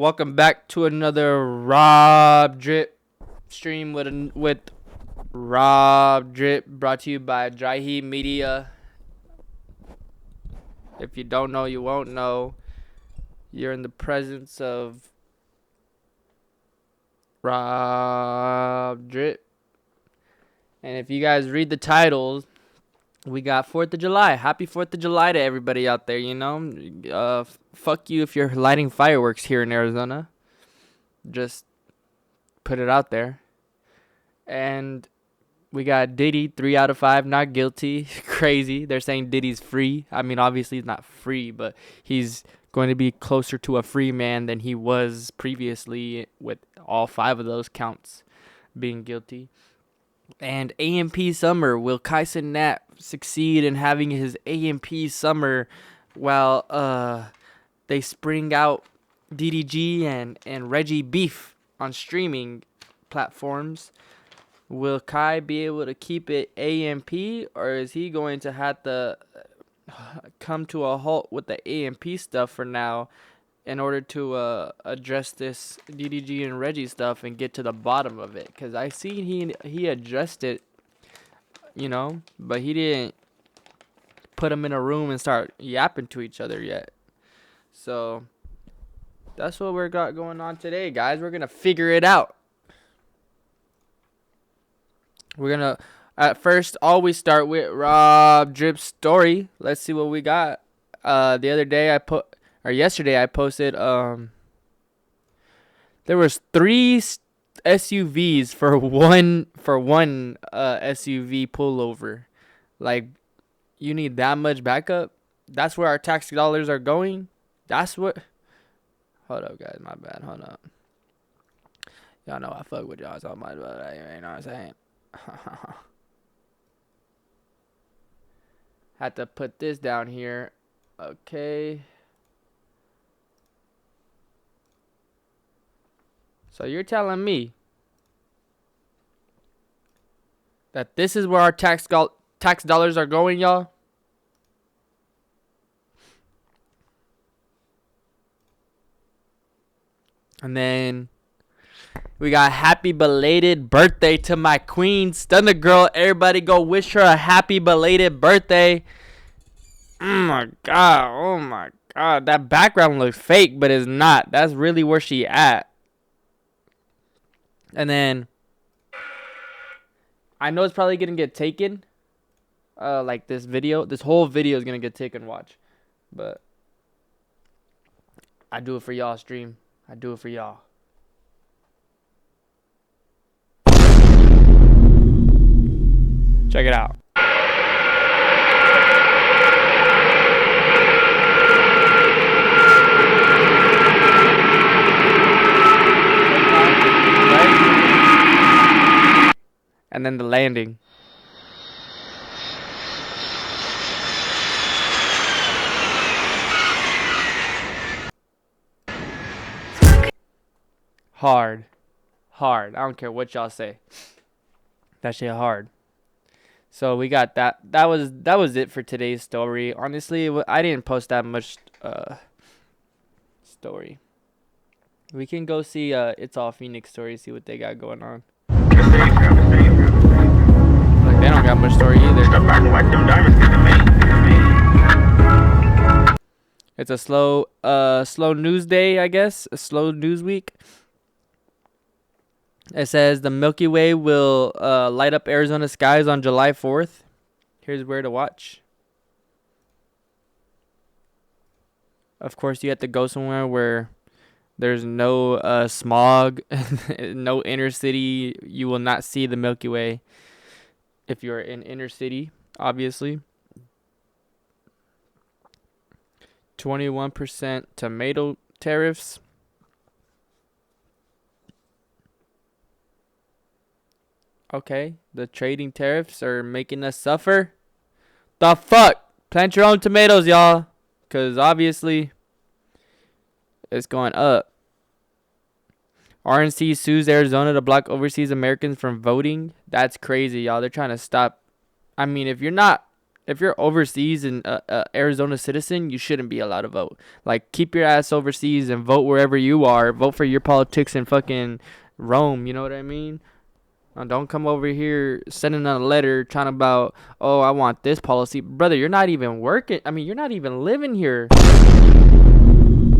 Welcome back to another Rob Drip stream with Rob Drip, brought to you by Dry Heat Media. If you don't know, you won't know. You're in the presence of Rob Drip. And if you guys read the titles, we got 4th of July. Happy 4th of July to everybody out there, you know. Fuck you if you're lighting fireworks here in Arizona. Just put it out there. And we got Diddy, 3 out of 5, not guilty. Crazy. They're saying Diddy's free. I mean, obviously he's not free, but he's going to be closer to a free man than he was previously with all 5 of those counts being guilty. And AMP Summer, will Kyson Nat succeed in having his AMP Summer while they spring out DDG and Reggie Beef on streaming platforms? Will Kai be able to keep it AMP, or is he going to have to come to a halt with the AMP stuff for now in order to address this DDG and Reggie stuff and get to the bottom of it? Because I see he addressed it, you know, but he didn't put them in a room and start yapping to each other yet. So that's what we're got going on today, guys. We're going to figure it out. We're going to, at first, always start with Rob Drip's story. Let's see what we got. The other day yesterday I posted, there was 3 SUVs for one SUV pullover. Like, you need that much backup? That's where our tax dollars are going? That's what... Hold up, guys. My bad. Hold up. Y'all know I fuck with y'all so much, but you know what I'm saying? Had to put this down here. Okay. So you're telling me that this is where our tax dollars are going, y'all? And then we got happy belated birthday to my queen, Stunner Girl. Everybody go wish her a happy belated birthday. Oh my god. That background looks fake, but it's not. That's really where she at. And then I know it's probably gonna get taken. Like this whole video is gonna get taken, watch. But I do it for y'all, stream. I do it for y'all. Check it out. And then the landing. Hard. I don't care what y'all say. That shit hard. So we got that. That was it for today's story. Honestly, I didn't post that much story. We can go see It's All Phoenix story, see what they got going on. Like, they don't got much story either. It's a slow news day, I guess. A slow news week. It says the Milky Way will light up Arizona skies on July 4th. Here's where to watch. Of course, you have to go somewhere where there's no smog, no inner city. You will not see the Milky Way if you're in inner city, obviously. 21% tomato tariffs. Okay, the trading tariffs are making us suffer. The fuck? Plant your own tomatoes, y'all. Because obviously, it's going up. RNC sues Arizona to block overseas Americans from voting. That's crazy, y'all. They're trying to stop. I mean, if you're not if you're overseas and Arizona citizen, you shouldn't be allowed to vote. Like, keep your ass overseas and vote wherever you are. Vote for your politics in fucking Rome. You know what I mean? Don't come over here sending a letter trying about, oh, I want this policy. Brother, you're not even working. I mean, you're not even living here.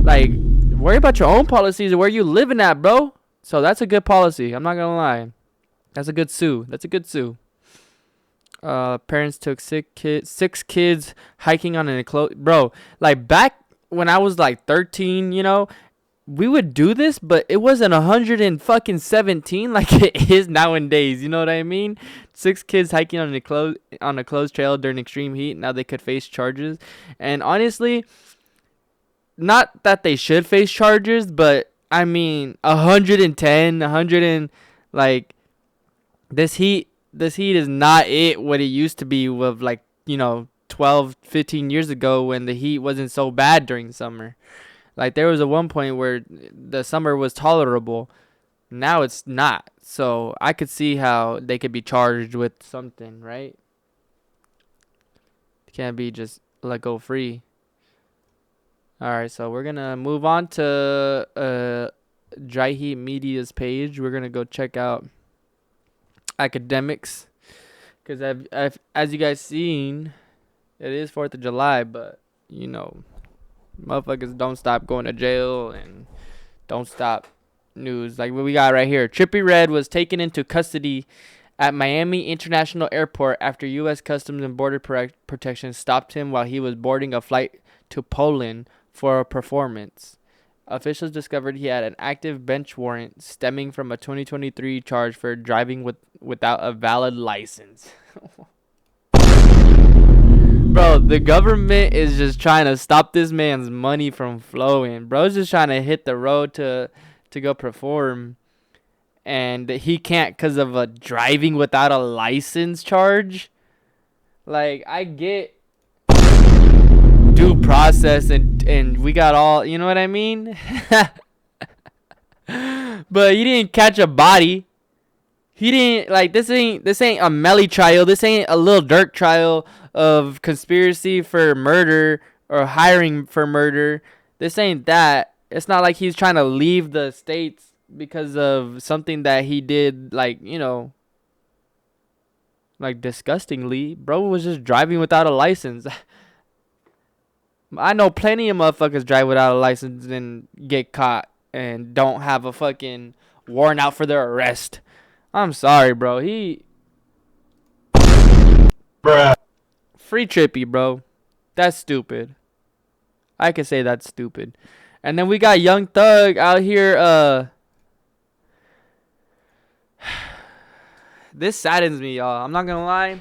Like, worry about your own policies and where you living at, bro. So that's a good policy. I'm not going to lie. That's a good sue. That's a good sue. Parents took six kids hiking on an enclosed. Bro, like, back when I was like 13, you know, we would do this, but it wasn't 117 like it is nowadays. You know what I mean? 6 kids hiking on a closed trail during extreme heat. Now they could face charges. And honestly, not that they should face charges, but I mean, 110, 100 and like this heat is not what it used to be with, like, you know, 12, 15 years ago when the heat wasn't so bad during the summer. Like, there was a one point where the summer was tolerable. Now it's not. So I could see how they could be charged with something, right? It can't be just let go free. Alright, so we're going to move on to Dry Heat Media's page. We're going to go check out academics. Because as you guys seen, it is 4th of July, but, you know, motherfuckers don't stop going to jail and don't stop news. Like what we got right here. Trippie Redd was taken into custody at Miami International Airport after U.S. Customs and Border Protection stopped him while he was boarding a flight to Poland for a performance. Officials discovered he had an active bench warrant stemming from a 2023 charge for driving without a valid license. Bro, the government is just trying to stop this man's money from flowing. Bro's just trying to hit the road to go perform. And he can't because of a driving without a license charge. Like, I get due process and we got all, you know what I mean? But he didn't catch a body. He didn't, like, this ain't a Melly trial. This ain't a Lil Durk trial of conspiracy for murder or hiring for murder. This ain't that. It's not like he's trying to leave the States because of something that he did, like, you know, like, disgustingly. Bro was just driving without a license. I know plenty of motherfuckers drive without a license and get caught and don't have a fucking warrant out for their arrest. I'm sorry, bro. Bruh. Free Trippie, bro. That's stupid. I can say that's stupid. And then we got Young Thug out here. This saddens me, y'all. I'm not gonna lie.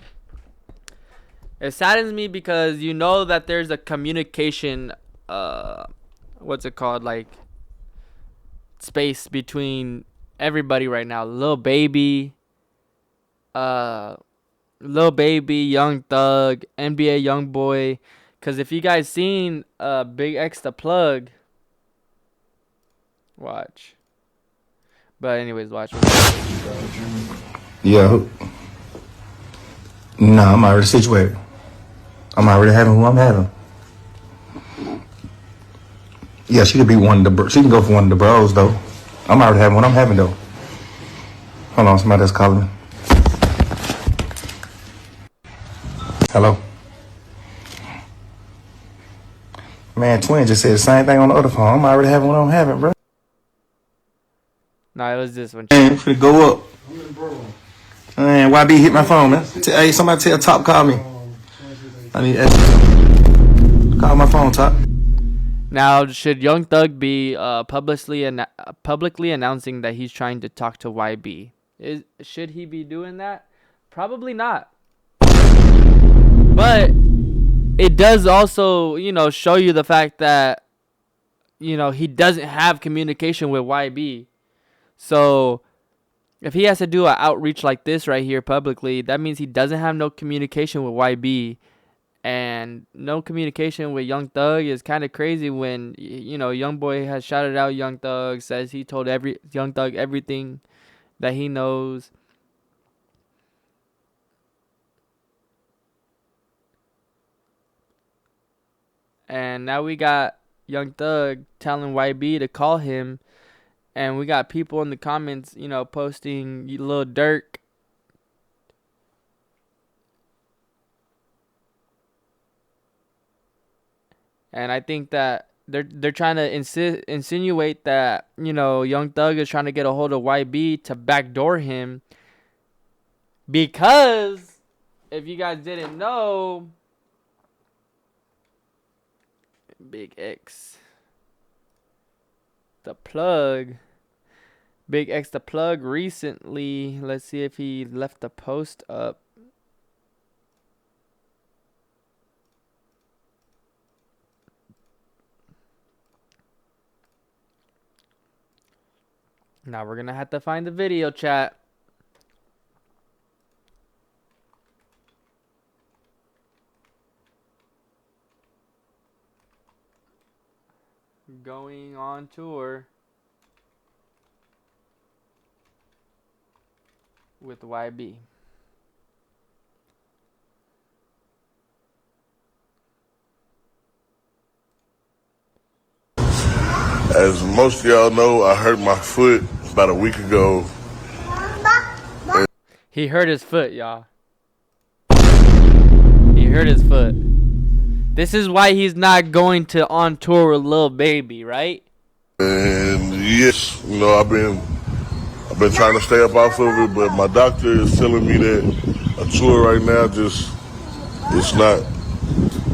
It saddens me because you know that there's a communication, what's it called? Like, space between everybody right now. Lil Baby, Young Thug, NBA Youngboy. Cause if you guys seen Big X the Plug, watch. But anyways, watch. Yeah. Nah, I'm already situated. I'm already having who I'm having. Yeah, she could be one of the. She can go for one of the bros though. I'm already having what I'm having though. Hold on, somebody that's calling me. Hello. Man, Twin just said the same thing on the other phone. I'm already having what I'm having, bro. No, it was this one. Man, finna go up. Man, YB hit my phone, man. Hey, somebody tell Top call me. I need to ask you something. Call my phone, Top. Now, should Young Thug be publicly announcing that he's trying to talk to YB? Should he be doing that? Probably not. But it does also, you know, show you the fact that, you know, he doesn't have communication with YB. So if he has to do an outreach like this right here publicly, that means he doesn't have no communication with YB. And no communication with Young Thug is kind of crazy when, you know, Youngboy has shouted out Young Thug, says he told Young Thug everything that he knows. And now we got Young Thug telling YB to call him. And we got people in the comments, you know, posting Lil Durk. And I think that they're trying to insinuate that, you know, Young Thug is trying to get a hold of YB to backdoor him. Because if you guys didn't know, Big X, the plug. Big X the plug recently. Let's see if he left the post up. Now we're gonna have to find the video, chat. Going on tour with YB. As most of y'all know, I hurt my foot about a week ago. He hurt his foot, y'all. He hurt his foot. This is why he's not going to on tour with Lil Baby, right? And yes, you know, I've been trying to stay up off of it, but my doctor is telling me that a tour right now just it's not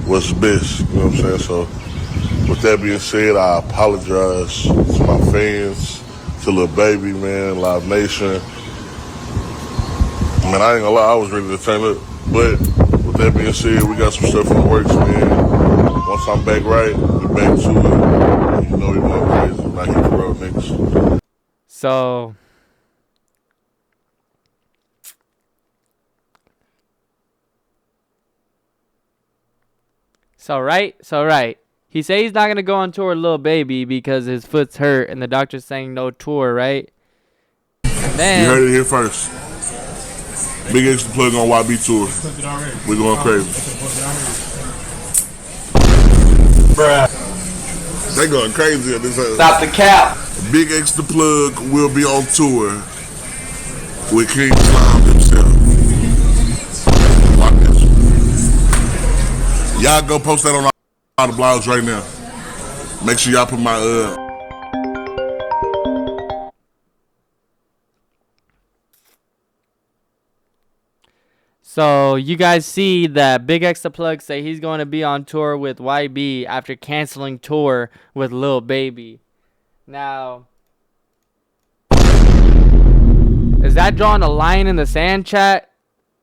what's best. You know what I'm saying? So with that being said, I apologize to my fans, to Lil Baby, man, Live Nation. Man, I ain't gonna lie, I was ready to turn up. But with that being said, we got some stuff in the works, man. Once I'm back right, we're back to it. You know we going crazy. I'm not here for real niggas. So right. He says he's not gonna go on tour with Lil Baby because his foot's hurt, and the doctor's saying no tour, right? And then you heard it here first. Big X the plug on YB tour. We're going crazy. Bruh. They going crazy at this. Stop the cap. Big X the plug will be on tour with King Slime himself. Watch this. Y'all go post that on all the blogs right now. Make sure y'all put my So you guys see that Big X the plug say he's going to be on tour with YB after canceling tour with Lil Baby. Now, is that drawing a line in the sand, chat?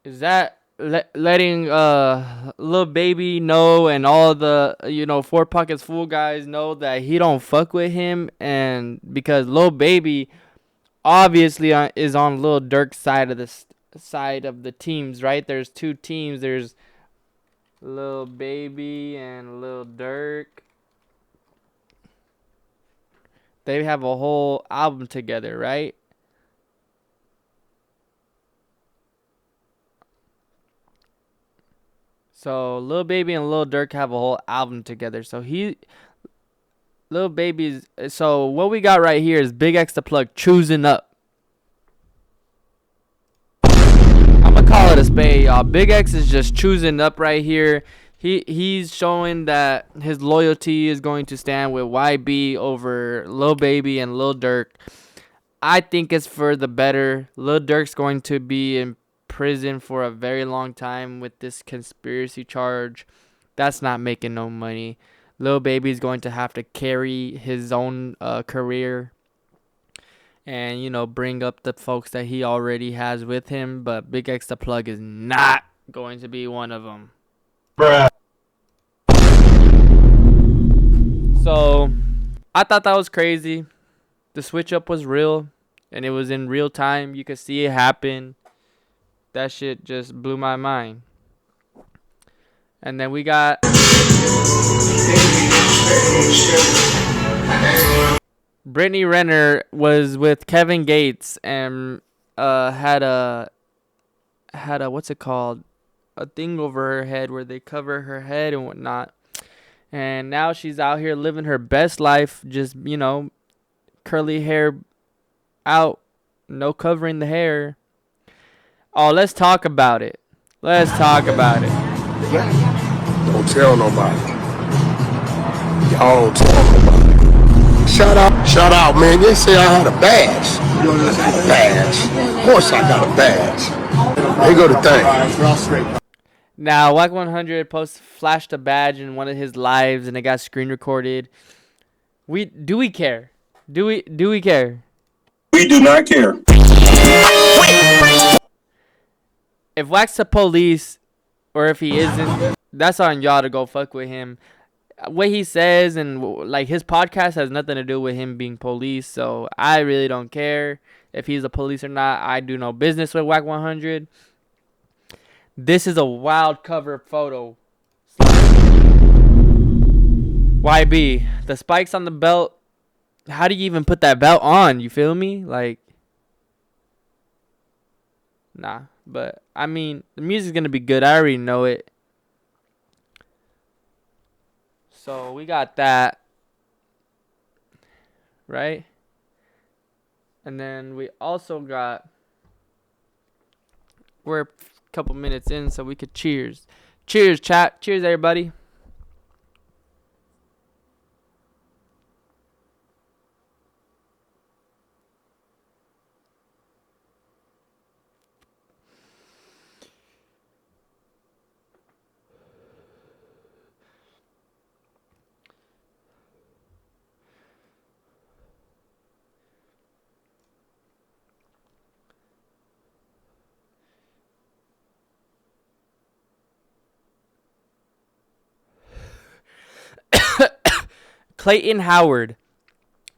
Is that letting Lil Baby know and all the, you know, Four Pockets Full guys know that he don't fuck with him? And because Lil Baby obviously is on Lil Durk's side of the teams, right? There's two teams. There's Lil Baby and Lil Durk. They have a whole album together, right? So Lil Baby and Lil Durk have a whole album together. So Lil Baby's. So what we got right here is Big X the plug choosing up. I'm gonna call it a spade, y'all. Big X is just choosing up right here. He's showing that his loyalty is going to stand with YB over Lil Baby and Lil Durk. I think it's for the better. Lil Durk's going to be in prison for a very long time with this conspiracy charge. That's not making no money. Lil Baby's going to have to carry his own career and, you know, bring up the folks that he already has with him. But Big X the plug is not going to be one of them. Bruh. So I thought that was crazy. The switch up was real, and it was in real time. You could see it happen. That shit just blew my mind. And then we got Brittany Renner was with Kevin Gates and had a what's it called? A thing over her head where they cover her head and whatnot. And now she's out here living her best life, just, curly hair out, no covering the hair. Oh, let's talk about it. Let's talk about it. Don't tell nobody. Y'all don't tell nobody. Shout out, man. They say I had a badge. Badge. Of course I got a badge. Here go the thing. Now, Wack 100 flashed a badge in one of his lives, and it got screen recorded. Do we care? Do we care? We do not care. If Wack's the police, or if he isn't, that's on y'all to go fuck with him. What he says and like his podcast has nothing to do with him being police, so I really don't care if he's a police or not. I do no business with Wack 100. This is a wild cover photo. YB, the spikes on the belt. How do you even put that belt on? You feel me? Like, nah. But I mean, the music's gonna be good. I already know it. So we got that, right? And then we also got, we're a couple minutes in, so we could cheers. Cheers, chat. Cheers, everybody. Clayton Howard,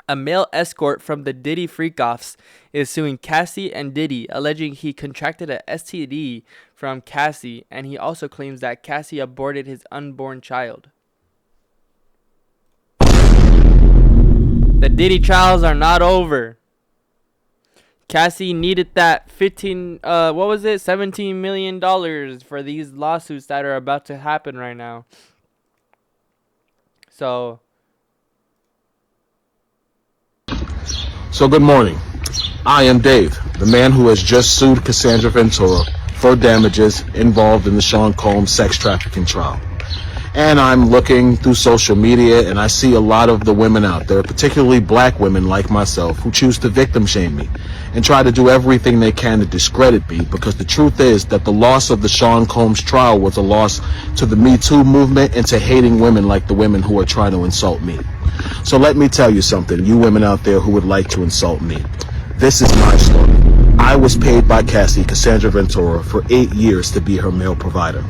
a male escort from the Diddy Freakoffs, is suing Cassie and Diddy, alleging he contracted a STD from Cassie, and he also claims that Cassie aborted his unborn child. The Diddy trials are not over. Cassie needed that $17 million for these lawsuits that are about to happen right now. So good morning. I am Dave, the man who has just sued Cassandra Ventura for damages involved in the Sean Combs sex trafficking trial. And I'm looking through social media and I see a lot of the women out there, particularly black women like myself, who choose to victim shame me and try to do everything they can to discredit me, because the truth is that the loss of the Sean Combs trial was a loss to the Me Too movement and to hating women like the women who are trying to insult me. So let me tell you something, you women out there who would like to insult me. This is my story. I was paid by Cassie, Cassandra Ventura, for 8 years to be her male provider.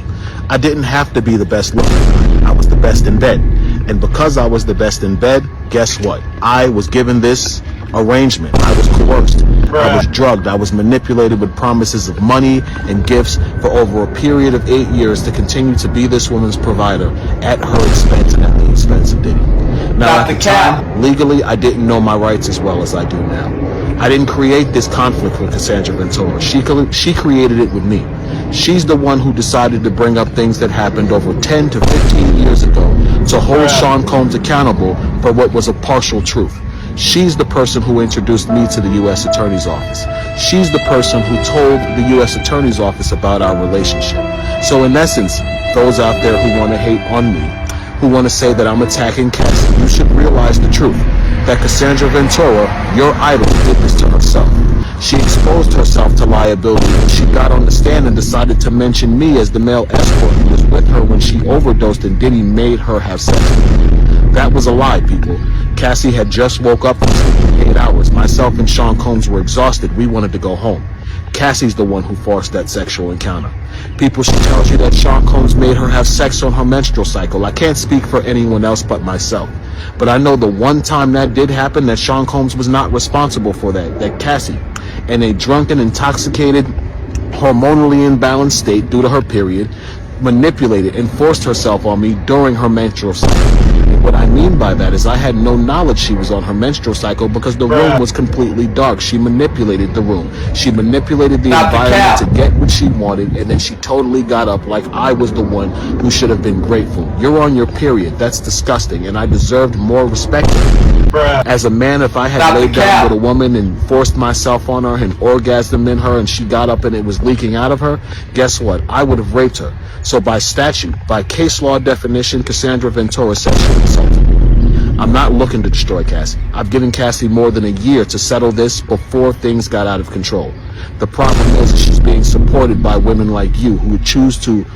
I didn't have to be the best looking guy. I was the best in bed. And because I was the best in bed, guess what? I was given this arrangement. I was coerced. I was drugged. I was manipulated with promises of money and gifts for over a period of 8 years to continue to be this woman's provider at her expense and at the expense of Diddy. Now, at the time, legally, I didn't know my rights as well as I do now. I didn't create this conflict with Cassandra Ventura. She created it with me. She's the one who decided to bring up things that happened over 10 to 15 years ago to hold Sean Combs accountable for what was a partial truth. She's the person who introduced me to the U.S. Attorney's Office. She's the person who told the U.S. Attorney's Office about our relationship. So in essence, those out there who want to hate on me, who want to say that I'm attacking Cassie, you should realize the truth, that Cassandra Ventura, your idol, did this to herself. She exposed herself to liability when she got on the stand and decided to mention me as the male escort who was with her when she overdosed and Diddy made her have sex with me. That was a lie, people. Cassie had just woke up from sleep 8 hours. Myself and Sean Combs were exhausted. We wanted to go home. Cassie's the one who forced that sexual encounter. People, she tells you that Sean Combs made her have sex on her menstrual cycle. I can't speak for anyone else but myself. But I know the one time that did happen, that Sean Combs was not responsible for that Cassie, in a drunken, intoxicated, hormonally imbalanced state due to her period, manipulated and forced herself on me during her menstrual cycle. And What I mean by that is I had no knowledge she was on her menstrual cycle because the room was completely dark. She manipulated the room. She manipulated the environment to get what she wanted, and then she totally got up like I was the one who should have been grateful. You're on your period. That's disgusting, and I deserved more respect. As a man, if I had laid down with a woman and forced myself on her and orgasmed in her and she got up and it was leaking out of her, guess what? I would have raped her. So by statute, by case law definition, Cassandra Ventura sexually assaulted me. I'm not looking to destroy Cassie. I've given Cassie more than a year to settle this before things got out of control. The problem is she's being supported by women like you who would choose to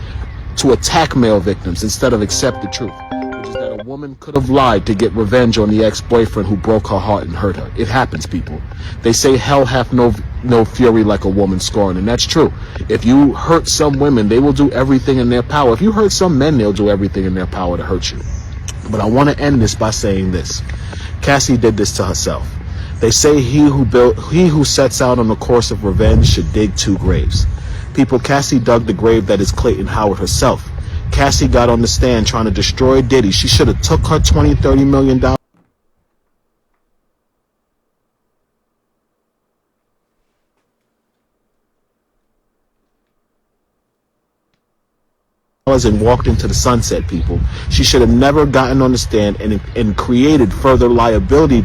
attack male victims instead of accept the truth, which is that a woman could have lied to get revenge on the ex-boyfriend who broke her heart and hurt her. It happens, people. They say hell hath no fury like a woman scorned, and that's true. If you hurt some women, they will do everything in their power. If you hurt some men, they'll do everything in their power to hurt you. But I want to end this by saying this. Cassie did this to herself. They say he who sets out on the course of revenge should dig 2 graves. People, Cassie dug the grave that is Clayton Howard herself. Cassie got on the stand trying to destroy Diddy. She should have took her $20-30 million and walked into the sunset, people. She should have never gotten on the stand and created further liability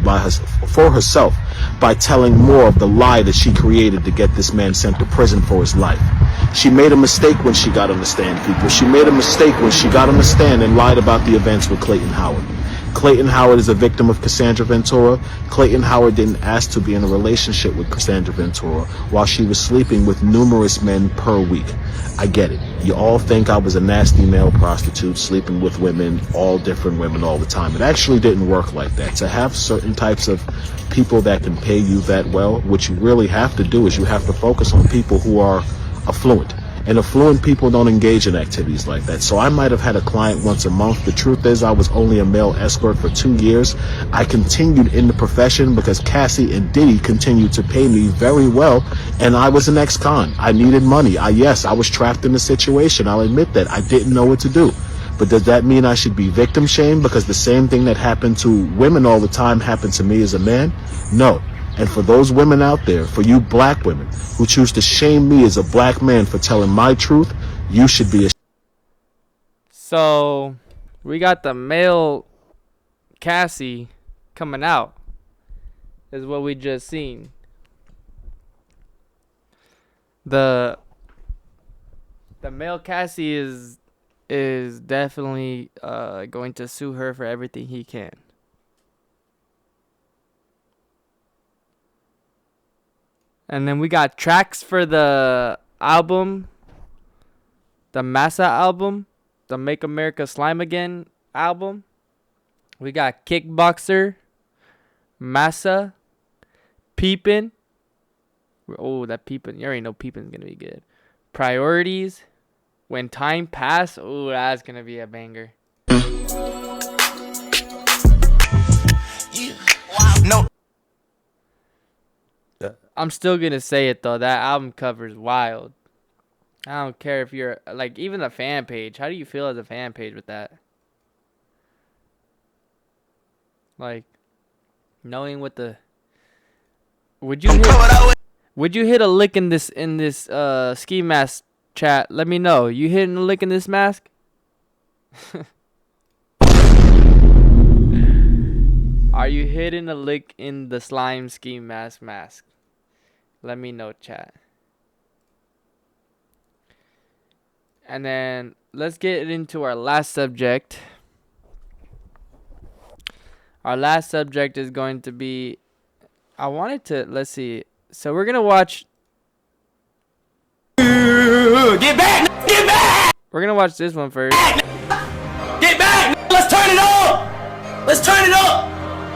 for herself by telling more of the lie that she created to get this man sent to prison for his life. She made a mistake when she got on the stand, people. She made a mistake when she got on the stand and lied about the events with Clayton Howard. Clayton Howard is a victim of Cassandra Ventura. Clayton Howard didn't ask to be in a relationship with Cassandra Ventura while she was sleeping with numerous men per week. I get it. You all think I was a nasty male prostitute sleeping with women, all different women all the time. It actually didn't work like that. To have certain types of people that can pay you that well, what you really have to do is you have to focus on people who are affluent. And affluent people don't engage in activities like that. So I might have had a client once a month. The truth is I was only a male escort for 2 years. I continued in the profession because Cassie and Diddy continued to pay me very well, and I was an ex-con. I needed money. Yes, I was trapped in a situation. I'll admit that. I didn't know what to do. But does that mean I should be victim shamed because the same thing that happened to women all the time happened to me as a man? No. And for those women out there, for you black women who choose to shame me as a black man for telling my truth, you should be ashamed. So, we got the male Cassie coming out, is what we just seen. The male Cassie is definitely going to sue her for everything he can. And then we got tracks for the album, the Massa album, the Make America Slime Again album. We got Kickboxer, Massa, Peepin'. Oh, that Peepin'. You already know Peepin's going to be good. Priorities, When Time Pass. Oh, that's going to be a banger. No. I'm still gonna say it though. That album cover is wild. I don't care if you're like even the fan page. How do you feel as a fan page with that? Like knowing what the would you hit a lick in this ski mask chat? Let me know. You hitting a lick in this mask? Are you hitting a lick in the slime ski mask? Let me know, chat. And then let's get into our last subject. Our last subject is going to be, let's see. So we're going to watch. Get back! Get back! We're going to watch this one first. Get back! Let's turn it up! Let's turn it up!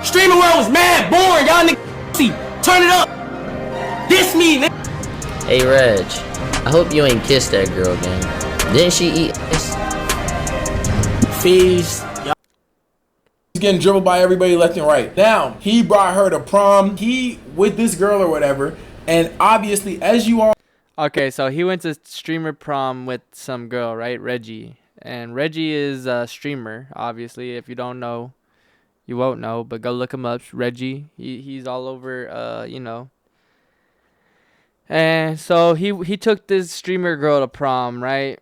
Streaming world was mad boring. Y'all niggas turn it up! This me, nigga! Hey Reg, I hope you ain't kissed that girl, gang. Didn't she eat this? Fees. He's getting dribbled by everybody left and right. Now, he brought her to prom. He with this girl or whatever. And obviously, as you all... Okay, so he went to streamer prom with some girl, right? Reggie. And Reggie is a streamer, obviously, if you don't know. You won't know, but go look him up. Reggie. He's all over. You know. And so he took this streamer girl to prom, right?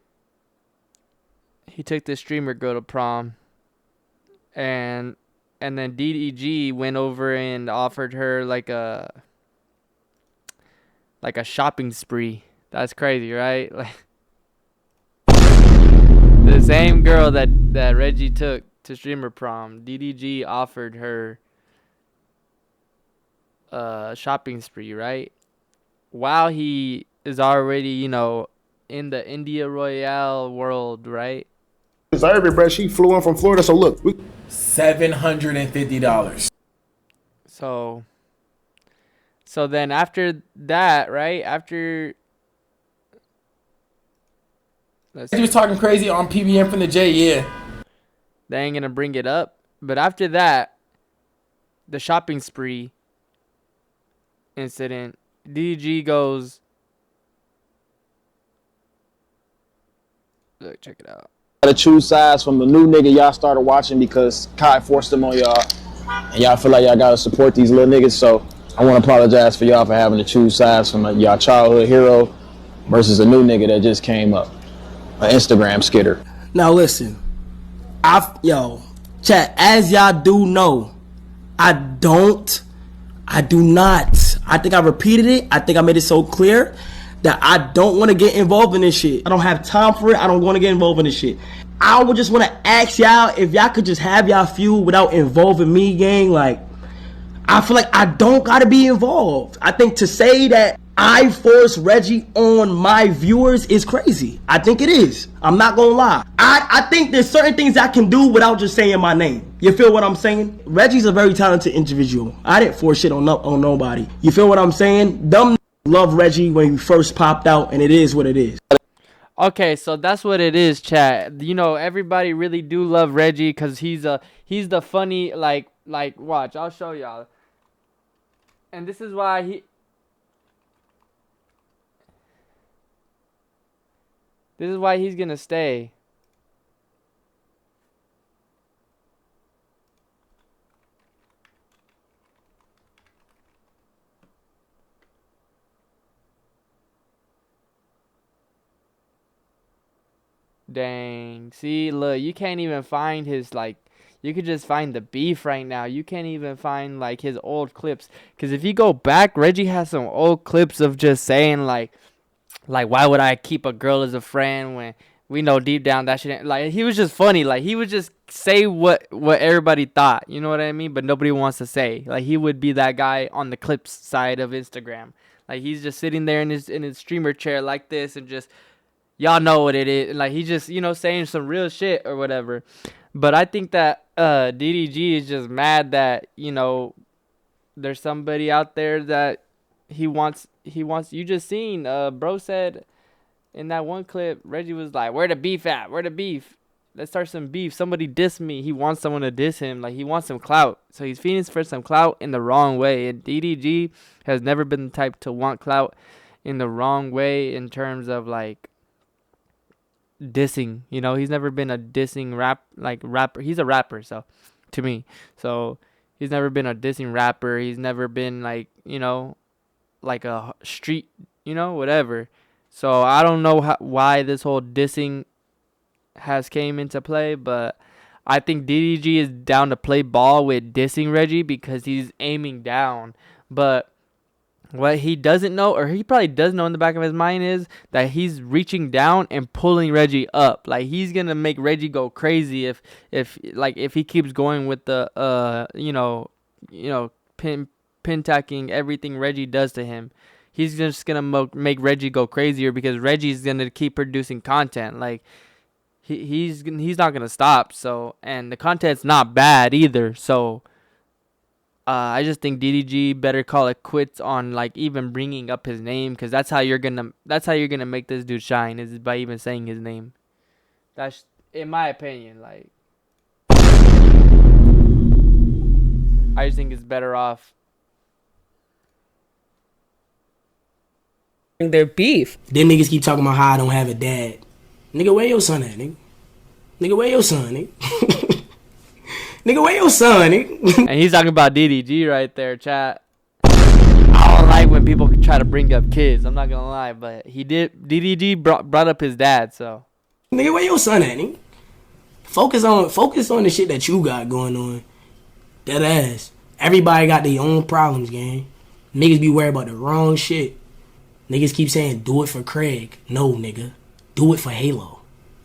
He took this streamer girl to prom, and then DDG went over and offered her like a shopping spree. That's crazy, right? Like the same girl that Reggie took to streamer prom, DDG offered her a shopping spree, right? While he is already, you know, in the India Royale world, right? Deserve it, bro. She flew in from Florida, so look. $750. So then after that, right? He was talking crazy on PBM from the J, yeah. They ain't gonna bring it up. But after that, the shopping spree incident, DG goes, look, check it out. To choose sides from the new nigga y'all started watching because Kai forced them on y'all, and y'all feel like y'all gotta support these little niggas. So I want to apologize for y'all for having to choose sides from y'all childhood hero versus a new nigga that just came up, an Instagram skitter. Now listen, chat, as y'all do know, I do not. I think I repeated it. I think I made it so clear that I don't want to get involved in this shit. I don't have time for it. I don't want to get involved in this shit. I would just want to ask y'all if y'all could just have y'all feud without involving me, gang. Like, I feel like I don't gotta be involved. I think to say that I force Reggie on my viewers is crazy. I think it is. I'm not gonna lie. I think there's certain things I can do without just saying my name. You feel what I'm saying? Reggie's a very talented individual. I didn't force shit on nobody. You feel what I'm saying? Dumb love Reggie when he first popped out, and it is what it is. Okay, so that's what it is, chat. You know, everybody really do love Reggie because he's the funny, like watch, I'll show y'all. And this is why he's gonna stay. Dang. See, look, you can't even find his, like, you could just find the beef right now. You can't even find, like, his old clips. Because if you go back, Reggie has some old clips of just saying, like, why would I keep a girl as a friend when we know deep down that shit ain't, like, he was just funny. Like, he would just say what everybody thought. You know what I mean? But nobody wants to say. Like, he would be that guy on the clips side of Instagram. Like, he's just sitting there in his streamer chair like this and just, y'all know what it is. Like, he's just, you know, saying some real shit or whatever. But I think that DDG is just mad that, you know, there's somebody out there that he wants. You just seen, bro said in that one clip, Reggie was like, where the beef at? Where the beef? Let's start some beef. Somebody diss me. He wants someone to diss him. Like, he wants some clout. So he's feeding for some clout in the wrong way. And DDG has never been the type to want clout in the wrong way in terms of, like, dissing. You know, he's never been a dissing rapper. He's a rapper, so, to me. So, he's never been a dissing rapper. He's never been, like, you know, like a street, you know, whatever. So I don't know why this whole dissing has came into play, but I think DDG is down to play ball with dissing Reggie because he's aiming down. But what he doesn't know, or he probably does know in the back of his mind, is that he's reaching down and pulling Reggie up. Like, he's gonna make Reggie go crazy if he keeps going with the you know pin tacking everything Reggie does to him. He's just gonna make Reggie go crazier because Reggie's gonna keep producing content. Like, he's not gonna stop. So, and the content's not bad either. So I just think DDG better call it quits on, like, even bringing up his name, because that's how you're gonna make this dude shine, is by even saying his name. That's in my opinion. Like, I just think it's better off. Their beef. Them niggas keep talking about how I don't have a dad. Nigga, where your son at, nigga? Nigga, where your son, nigga? Nigga, where your son, nigga? And he's talking about DDG right there, chat. I don't like when people try to bring up kids. I'm not gonna lie, but he did. DDG brought up his dad, so. Nigga, where your son at, nigga? Focus on the shit that you got going on. That ass. Everybody got their own problems, gang. Niggas be worried about the wrong shit. Niggas keep saying, do it for Craig. No, nigga. Do it for Halo.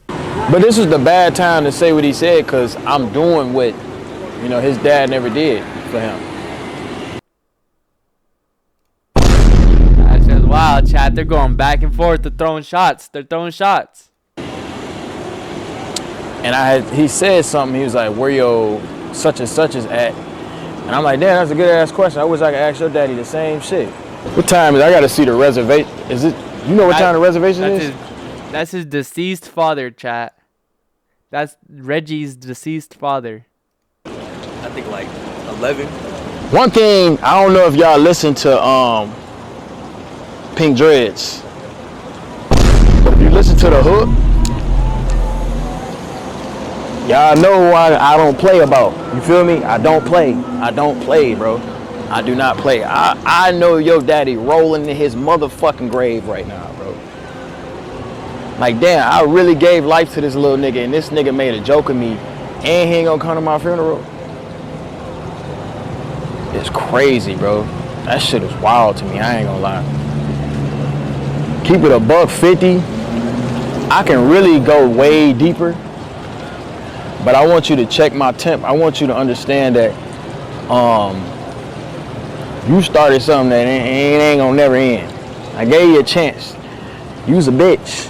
But this was the bad time to say what he said, because I'm doing what, you know, his dad never did for him. That's just wild, chat. They're going back and forth. They're throwing shots. And he said something. He was like, where your such and such is at? And I'm like, damn, that's a good ass question. I wish I could ask your daddy the same shit. What time is it? I gotta see the reservation. Is it, you know what time the reservation is? That's his deceased father, chat. That's Reggie's deceased father. I think like 11. One thing, I don't know if y'all listen to Pink Dreads. If you listen to the hook, y'all know who I don't play about. You feel me? I don't play, bro. I do not play. I know your daddy rolling in his motherfucking grave right now, bro. Like, damn, I really gave life to this little nigga, and this nigga made a joke of me, and he ain't gonna come to my funeral. It's crazy, bro. That shit is wild to me, I ain't gonna lie. Keep it $150. I can really go way deeper, but I want you to check my temp. I want you to understand that you started something that ain't gonna never end. I gave you a chance. You's a bitch.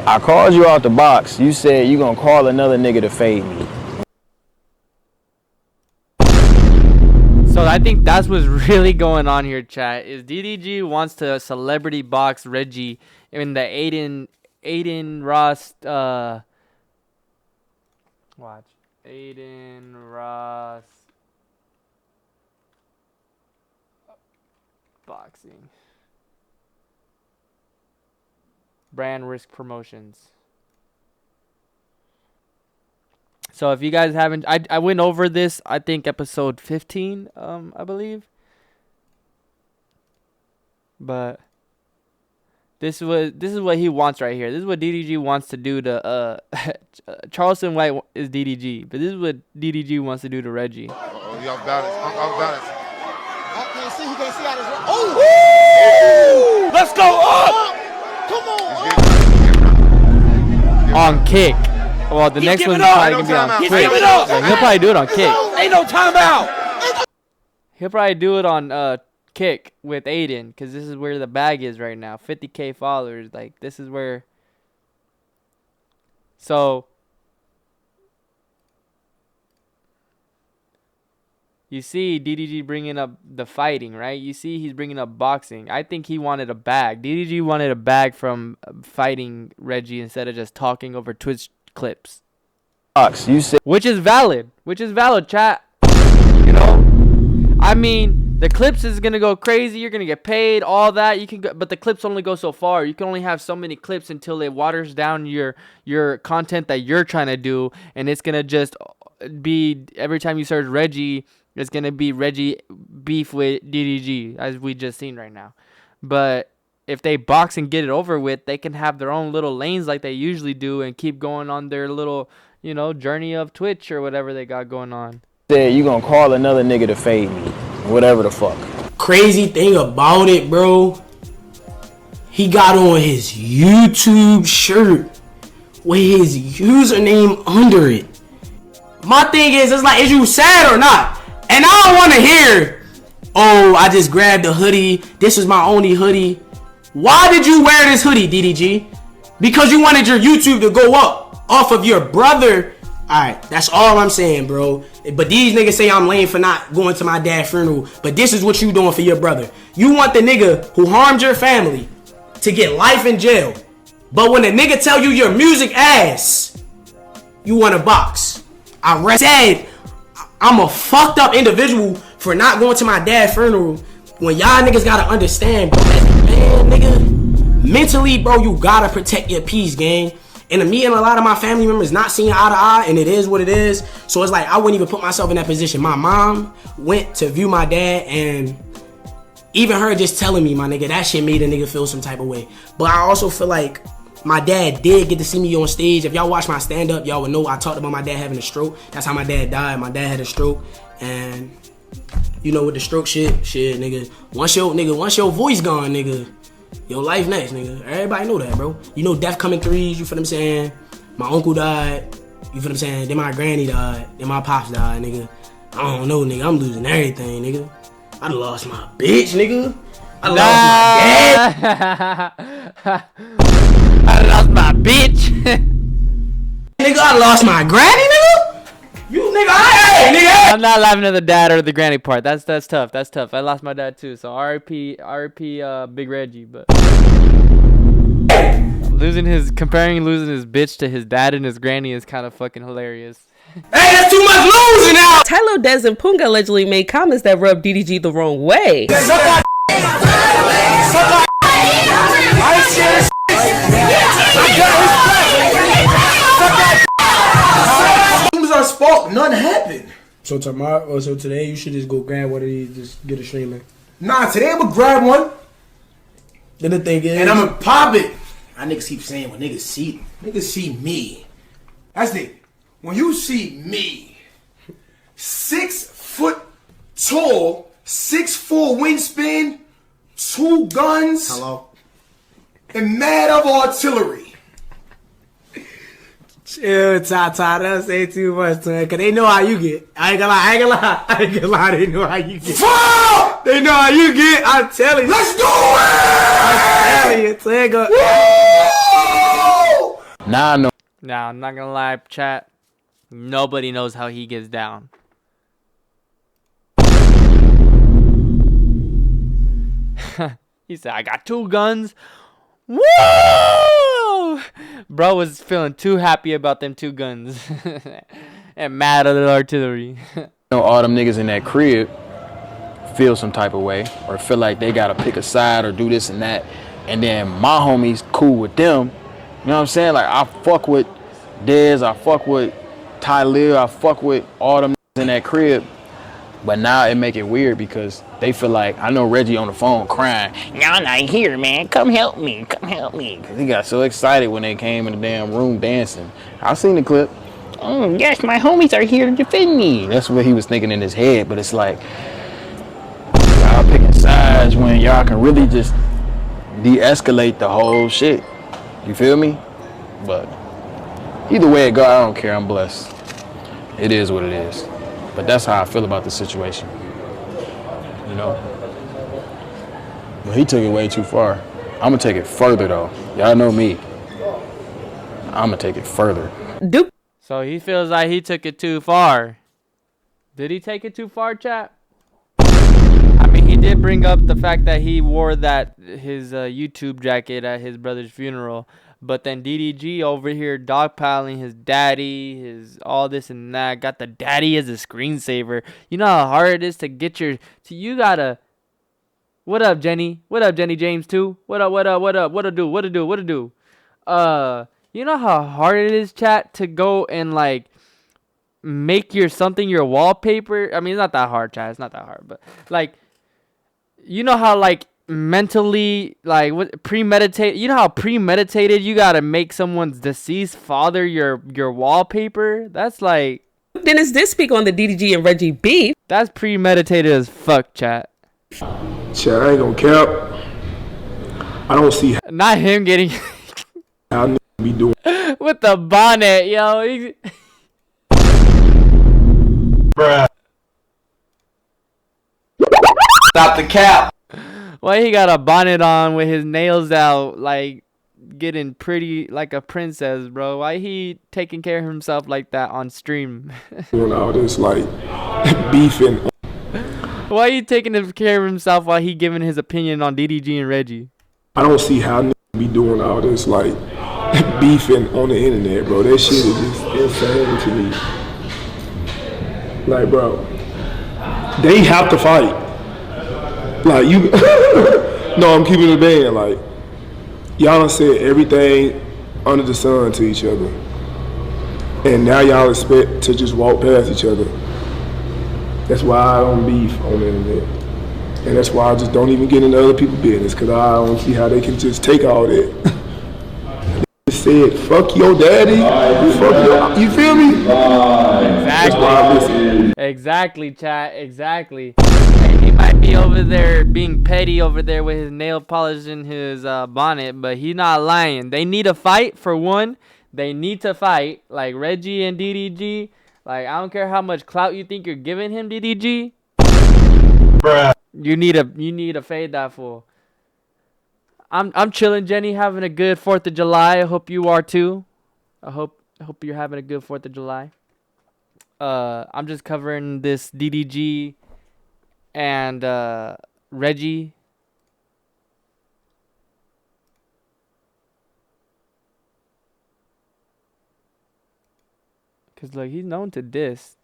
I called you out the box. You said you gonna call another nigga to fade me. So I think that's what's really going on here, chat. Is DDG wants to celebrity box Reggie in the Aiden Ross watch. Aiden Ross boxing. Brand Risk Promotions. So if you guys haven't, I went over this, I think episode 15, I believe. But this is what he wants right here. This is what DDG wants to do to Charleston White is DDG, but this is what DDG wants to do to Reggie. Oh, y'all balance. I'll balance. I can't see. He can't see out his. Oh! Woo! Let's go up! Come on! On kick. Well, the next one's probably gonna be on kick. Yeah, he'll probably do it on kick. Ain't no timeout. He'll probably do it on kick with Aiden, because this is where the bag is right now. 50K followers. Like, this is where. So you see DDG bringing up the fighting, right? You see he's bringing up boxing. I think he wanted a bag. DDG wanted a bag from fighting Reggie instead of just talking over Twitch clips. You said, which is valid, chat. You know, I mean, the clips is gonna go crazy. You're gonna get paid, all that. You can go, but the clips only go so far. You can only have so many clips until it waters down your content that you're trying to do, and it's gonna just be every time you search Reggie, it's gonna be Reggie beef with DDG, as we just seen right now. But if they box and get it over with, they can have their own little lanes like they usually do and keep going on their little, you know, journey of Twitch or whatever they got going on. Said you gonna call another nigga to fade me, whatever the fuck. Crazy thing about it, bro, he got on his YouTube shirt with his username under it. My thing is, it's like, is you sad or not? And I don't want to hear, oh, I just grabbed a hoodie. This was my only hoodie. Why did you wear this hoodie, DDG? Because you wanted your YouTube to go up off of your brother. Alright, that's all I'm saying, bro. But these niggas say I'm lame for not going to my dad's funeral. But this is what you doing for your brother. You want the nigga who harmed your family to get life in jail. But when the nigga tell you your music ass, you want to box. I said I'm a fucked up individual for not going to my dad's funeral. When y'all niggas gotta understand, bro, as a man, nigga, mentally, bro, you gotta protect your peace, gang. And me and a lot of my family members not seeing eye to eye, and it is what it is. So it's like I wouldn't even put myself in that position. My mom went to view my dad, and even her just telling me, my nigga, that shit made a nigga feel some type of way. But I also feel like my dad did get to see me on stage. If y'all watch my stand-up, y'all would know I talked about my dad having a stroke. That's how my dad died. My dad had a stroke, and you know, with the stroke shit, nigga. Once your voice gone, nigga, your life next, nigga. Everybody know that, bro. You know, death come in threes. You feel what I'm saying? My uncle died. You feel what I'm saying? Then my granny died. Then my pops died, nigga. I don't know, nigga. I'm losing everything, nigga. I done lost my bitch, nigga. I lost my dad. I lost my bitch. Nigga, I lost my granny, nigga. You nigga, nigga. I'm not laughing at the dad or the granny part. That's tough. That's tough. I lost my dad too. So R.I.P. Big Reggie. But losing his bitch to his dad and his granny is kind of fucking hilarious. Hey, that's too much losing now. Tylo, Dez, and Punga allegedly made comments that rubbed DDG the wrong way. Fault, nothing happened. So today you should just go grab one of these, just get a streaming. Nah, today I'm gonna grab one. Then the thing is, and I'm gonna pop it. My niggas keep saying when niggas see me. That's it. When you see me, 6 foot tall, 6'4" wingspan, 2 guns, and mad of artillery. Chill, Tata. Don't say too much to it, cause they know how you get. I ain't gonna lie. They know how you get. Fuck! They know how you get. I'm telling you. Let's do it! I'm telling you, Twigga. Nah, I know. Nah, I'm not gonna lie, chat. Nobody knows how he gets down. He said, I got 2 guns. Woo! Bro was feeling too happy about them 2 guns. And mad at the artillery. You know, all them niggas in that crib feel some type of way or feel like they gotta pick a side or do this and that. And then my homies cool with them. You know what I'm saying? Like, I fuck with Dez, I fuck with Tyler, I fuck with all them niggas in that crib. But now it make it weird because they feel like, I know Reggie on the phone crying, y'all not here, man, come help me. Cause he got so excited when they came in the damn room dancing. I seen the clip. Oh, yes, my homies are here to defend me. That's what he was thinking in his head, but it's like, y'all picking sides when y'all can really just de-escalate the whole shit. You feel me? But either way it go, I don't care, I'm blessed. It is what it is. But that's how I feel about the situation. You know? But he took it way too far. I'm gonna take it further though. Y'all know me. I'm gonna take it further. So he feels like he took it too far. Did he take it too far, chat? I mean, he did bring up the fact that he wore his YouTube jacket at his brother's funeral. But then DDG over here dogpiling his daddy, his all this and that. Got the daddy as a screensaver. You know how hard it is to get you gotta. What up, Jenny? What up, Jenny James too? What up? What to do? You know how hard it is, chat, to go and like make your wallpaper. I mean, it's not that hard, chat. It's not that hard, but like, you know how like mentally, like, what premeditated, you know how premeditated you gotta make someone's deceased father your wallpaper? That's like, Dennis did speak on the DDG and Reggie beef. That's premeditated as fuck, chat. Chat, I ain't gonna cap. I don't see not him getting how be doing with the bonnet, yo. Bruh. Stop the cap. Why he got a bonnet on with his nails out, like getting pretty like a princess, bro? Why he taking care of himself like that on stream? Doing all this like beefing. Why he taking care of himself while he giving his opinion on DDG and Reggie? I don't see how be doing all this like beefing on the internet, bro. That shit is just insane to me. Like, bro, they have to fight. Like, you, no, I'm keeping it a band. Like, y'all done said everything under the sun to each other. And now y'all expect to just walk past each other. That's why I don't beef on the internet. And that's why I just don't even get into other people's business, because I don't see how they can just take all that. Said, fuck your daddy, you feel me? Exactly, chat, exactly. And he might be over there being petty over there with his nail polish and his bonnet, but he's not lying. They need a fight, for one. They need to fight, like Reggie and DDG. Like, I don't care how much clout you think you're giving him, DDG. Bruh. You need to fade that fool. I'm chilling, Jenny, having a good 4th of July. I hope you are too. I hope you're having a good 4th of July. I'm just covering this DDG and Reggie. Cause look, he's known to diss.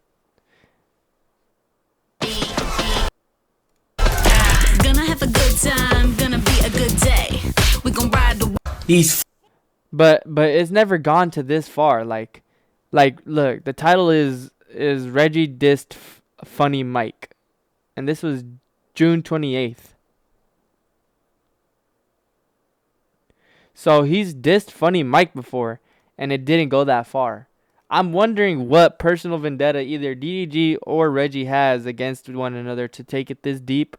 Gonna have a good time, gonna be a good day. We gon' ride the But it's never gone to this far. Like look, the title is Reggie dissed Funny Mike, and this was June 28th. So he's dissed Funny Mike before, and it didn't go that far. I'm wondering what personal vendetta either DDG or Reggie has against one another to take it this deep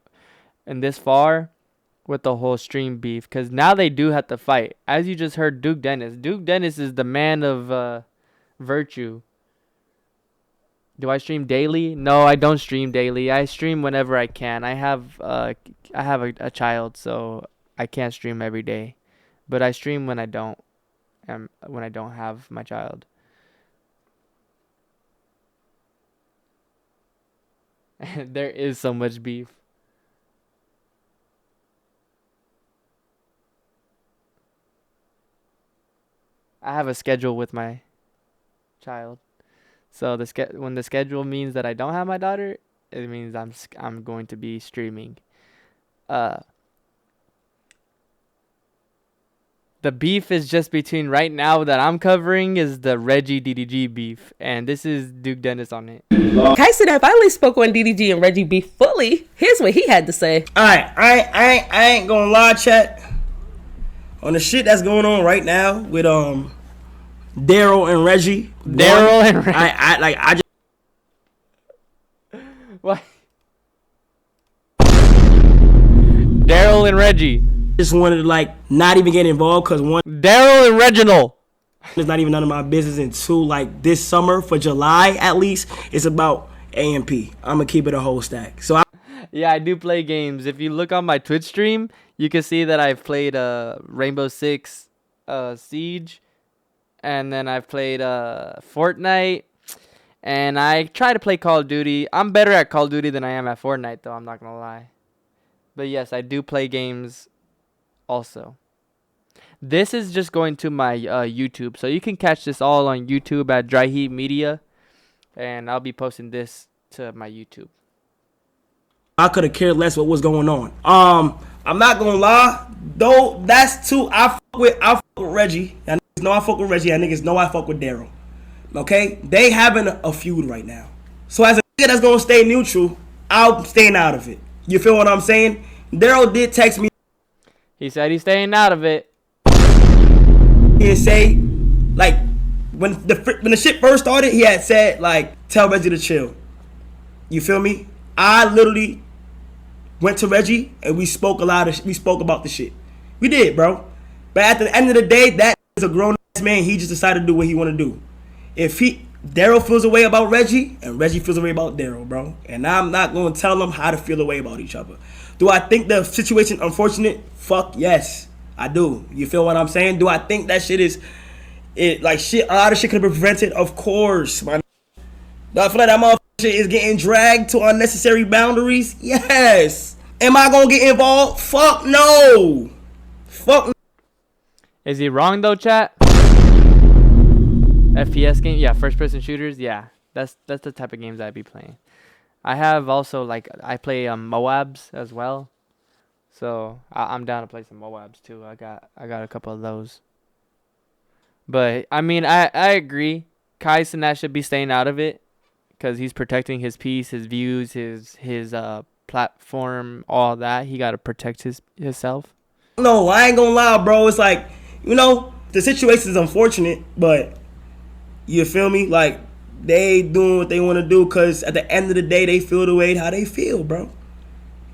and this far with the whole stream beef. Because now they do have to fight. As you just heard, Duke Dennis. Duke Dennis is the man of virtue. Do I stream daily? No, I don't stream daily. I stream whenever I can. I have a child, so I can't stream every day. But I stream when I don't have my child. There is so much beef. I have a schedule with my child. So when the schedule means that I don't have my daughter, it means I'm going to be streaming. The beef is just between right now that I'm covering is the Reggie DDG beef, and this is Duke Dennis on it. Casey that finally spoke on DDG and Reggie beef fully. Here's what he had to say. Alright, I ain't gonna lie, chat. On the shit that's going on right now with Daryl and Reggie. Daryl and Reggie. I just what? Daryl and Reggie. Just wanted to not even get involved because one, Daryl and Reginald, it's not even none of my business, and two, this summer for July at least, it's about AMP. I'm gonna keep it a whole stack. So yeah, I do play games. If you look on my Twitch stream, you can see that I've played Rainbow Six Siege, and then I've played Fortnite, and I try to play Call of Duty. I'm better at Call of Duty than I am at Fortnite, though. I'm not gonna lie. But yes, I do play games. Also, this is just going to my YouTube, so you can catch this all on YouTube at Dry Heat Media, and I'll be posting this to my YouTube. I could have cared less what was going on. I'm not gonna lie, though. That's too. I fuck with Reggie. Y'all niggas know I fuck with Reggie. Y'all niggas know I fuck with Daryl. Okay, they having a feud right now. So as a nigga that's gonna stay neutral, I'm staying out of it. You feel what I'm saying? Daryl did text me. He said he's staying out of it. And say, when the shit first started, he had said, tell Reggie to chill. You feel me? I literally went to Reggie and we spoke about the shit. We did, bro. But at the end of the day, that is a grown ass man. He just decided to do what he want to do. If Daryl feels a way about Reggie and Reggie feels a way about Daryl, bro. And I'm not going to tell them how to feel a way about each other. Do I think the situation unfortunate? Fuck yes, I do. You feel what I'm saying? Do I think that shit is shit? A lot of shit could have been prevented. Of course, man. Do I feel like that motherfucker shit is getting dragged to unnecessary boundaries? Yes. Am I gonna get involved? Fuck no. Fuck. Is he wrong though, chat? FPS game, yeah. First person shooters, yeah. That's the type of games I'd be playing. I have also I play Moabs as well, so I'm down to play some Moabs too. I got a couple of those. But I mean, I agree. Kai Cenat should be staying out of it because he's protecting his peace, his views, his platform, all that. He got to protect himself. No, I ain't gonna lie, bro. It's like, you know, the situation is unfortunate, but you feel me? Like, they doing what they want to do because at the end of the day, they feel the way how they feel, bro.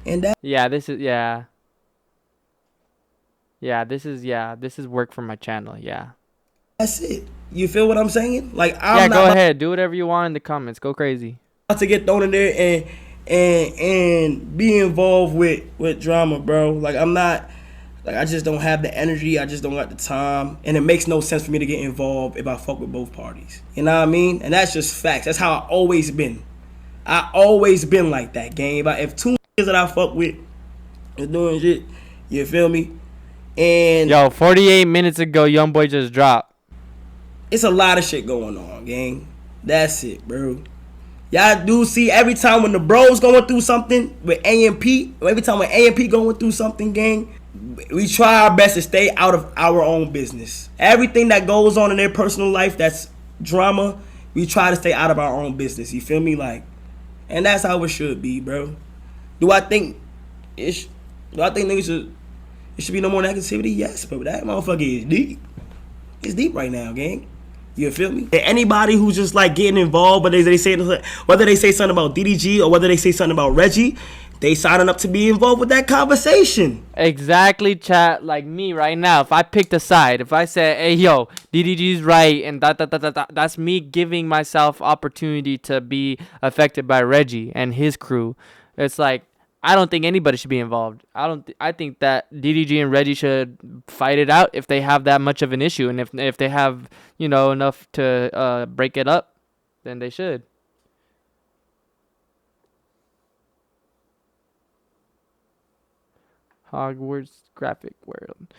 And that. Yeah, this is this is work for my channel. Yeah. That's it. You feel what I'm saying? Like, I'm not go ahead, do whatever you want in the comments. Go crazy. To get thrown in there and be involved with drama, bro. Like, I'm not. Like, I just don't have the energy. I just don't got the time. And it makes no sense for me to get involved if I fuck with both parties. You know what I mean? And that's just facts. That's how I always been. I always been like that, gang. If two niggas that I fuck with is doing shit, you feel me? And yo, 48 minutes ago, YoungBoy just dropped. It's a lot of shit going on, gang. That's it, bro. Y'all do see every time when the bros going through something with AMP, every time when AMP going through something, gang, we try our best to stay out of our own business. Everything that goes on in their personal life that's drama, we try to stay out of our own business. You feel me? Like, and that's how it should be, bro. Do I think niggas should be no more negativity? Yes, but that motherfucker is deep. It's deep right now, gang. You feel me? And anybody who's just like getting involved, whether they say something about DDG or whether they say something about Reggie, they signing up to be involved with that conversation. Exactly, chat. Like me right now, if I picked a side, if I said, "Hey, yo, DDG's right," and that's me giving myself opportunity to be affected by Reggie and his crew. It's like, I don't think anybody should be involved. I think that DDG and Reggie should fight it out if they have that much of an issue, and if they have, you know, enough to break it up, then they should. Hogwarts graphic world.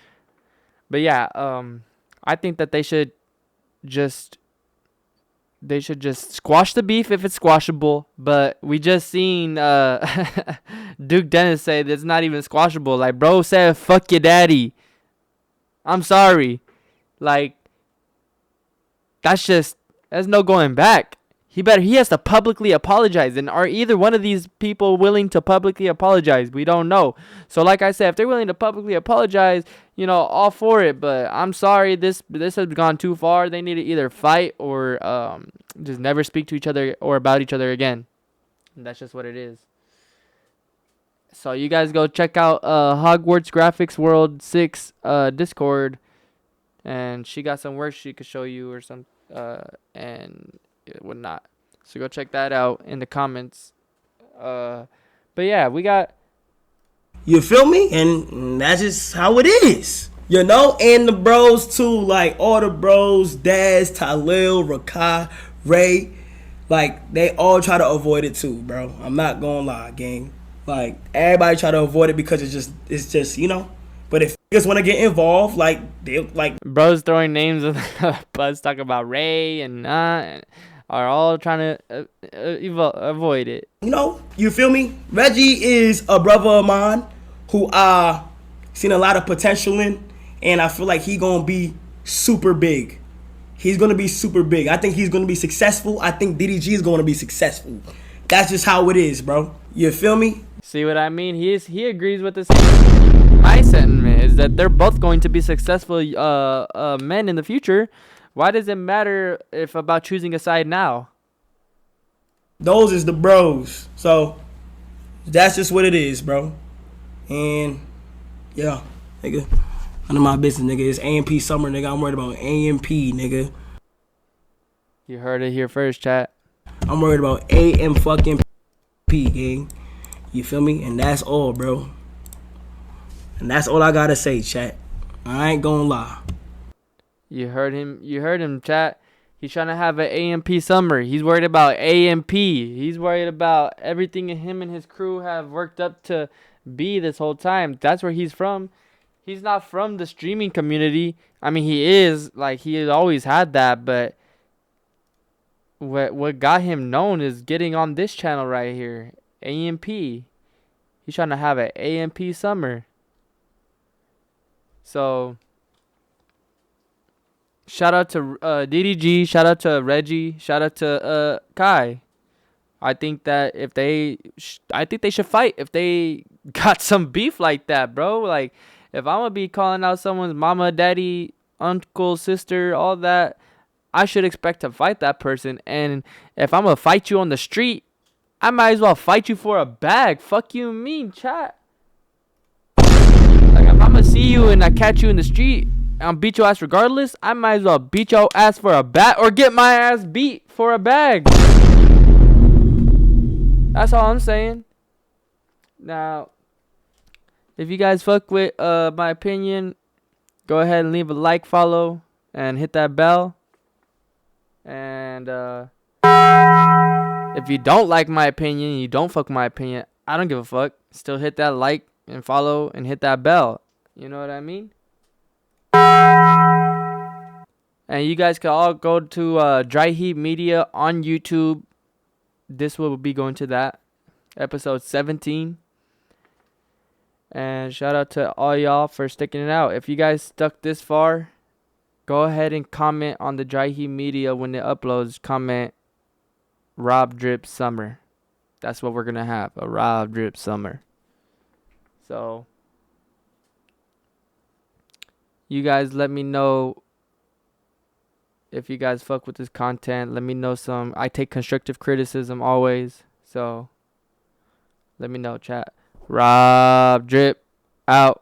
But yeah, I think that they should just squash the beef if it's squashable. But we just seen Duke Dennis say that's not even squashable. Like, bro said, fuck your daddy. I'm sorry. Like, there's no going back. He has to publicly apologize. And are either one of these people willing to publicly apologize? We don't know. So like I said, if they're willing to publicly apologize, you know, all for it. But I'm sorry, this has gone too far. They need to either fight or just never speak to each other or about each other again. And that's just what it is. So you guys go check out Hogwarts Graphics World 6 Discord. And she got some work she could show you or some and whatnot. So go check that out in the comments. But yeah, we got. You feel me? And that's just how it is. You know? And the bros too. Like, all the bros, Daz, Talil, Rakai, Ray. Like, they all try to avoid it too, bro. I'm not gonna lie, gang. Like, everybody try to avoid it because it's just, you know. But if niggas want to get involved, like, they like. Bros throwing names of the buzz, talking about Ray and are all trying to avoid it. You know, you feel me? Reggie is a brother of mine who I seen a lot of potential in, and I feel like he gonna be super big. He's gonna be super big. I think he's gonna be successful. I think DDG is gonna be successful. That's just how it is, bro. You feel me? See what I mean? He agrees with this. My sentiment is that they're both going to be successful men in the future. Why does it matter if about choosing a side now? Those is the bros. So that's just what it is, bro. And yeah, nigga, none of my business, nigga. It's AMP summer, nigga. I'm worried about AMP, nigga. You heard it here first, chat. I'm worried about AM fucking P, gang. You feel me? And that's all, bro. And that's all I gotta say, chat. I ain't gonna lie. You heard him, chat. He's trying to have an AMP summer. He's worried about AMP. He's worried about everything him and his crew have worked up to be this whole time. That's where he's from. He's not from the streaming community. I mean, he is. Like, he has always had that. But what got him known is getting on this channel right here. AMP. He's trying to have an AMP summer. So shout out to DDG, shout out to Reggie, shout out to Kai. I think that if I think they should fight if they got some beef like that, bro. Like, if I'm gonna be calling out someone's mama, daddy, uncle, sister, all that, I should expect to fight that person. And if I'm gonna fight you on the street, I might as well fight you for a bag. Fuck you mean, chat. Like, if I'm gonna see you and I catch you in the street and I'll beat your ass regardless, I might as well beat your ass for a bat or get my ass beat for a bag. That's all I'm saying. Now, if you guys fuck with my opinion, go ahead and leave a like, follow, and hit that bell. And if you don't like my opinion, you don't fuck with my opinion, I don't give a fuck. Still hit that like and follow and hit that bell. You know what I mean? And you guys can all go to Dry Heat Media on YouTube. This will be going to that. Episode 17. And shout out to all y'all for sticking it out. If you guys stuck this far, go ahead and comment on the Dry Heat Media when it uploads. Comment Rob Drip Summer. That's what we're going to have. A Rob Drip Summer. So, you guys let me know if you guys fuck with this content. Let me know some. I take constructive criticism always. So, let me know, chat. Rob Drip out.